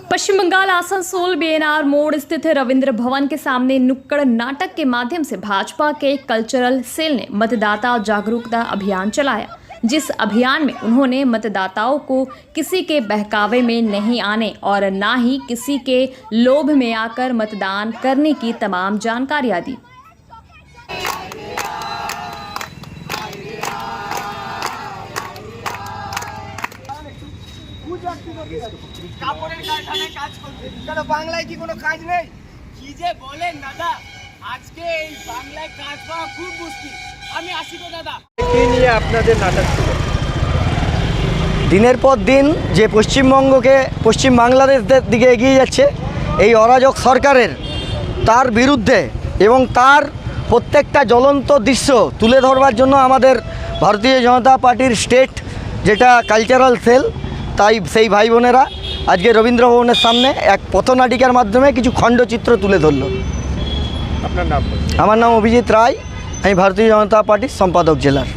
पश्चिम Bengal Asansol BNR मोड़ स्थित रविंद्र भवन के सामने नुक्कड़ नाटक के माध्यम से भाजपा के कल्चरल सेल ने मतदाता जागरूकता अभियान चलाया, जिस अभियान में उन्होंने मतदाताओं को किसी के बहकावे में नहीं आने और ना ही किसी के लोभ में आकर मतदान करने की तमाम जानकारियां दी। কাপড়ের কারখানায় কাজ করছে, কেন বাংলায় কি কোনো কাজ নেই? কি যে বলেন দাদা, আজকে এই বাংলায় কাজ পাওয়া খুব মুশকিল। আমি আসি তো দাদা। কি নিয়ে আপনাদের নাটক ছিল? দিনের পর দিন যে পশ্চিমবঙ্গকে পশ্চিম বাংলাদেশের দিকে এগিয়ে যাচ্ছে এই অরাজক সরকারের, তার বিরুদ্ধে এবং তার প্রত্যেকটা জ্বলন্ত দৃশ্য তুলে ধরবার জন্য আমাদের ভারতীয় জনতা পার্টির স্টেট যেটা কালচারাল সেল, তাই সেই ভাই বোনেরা আজকে রবীন্দ্র ভবনের সামনে এক পথনাটিকার মাধ্যমে কিছু খণ্ডচিত্র তুলে ধরল। আপনার নাম? আমার নাম অভিজিৎ রায়, আমি ভারতীয় জনতা পার্টির সম্পাদক জেলার।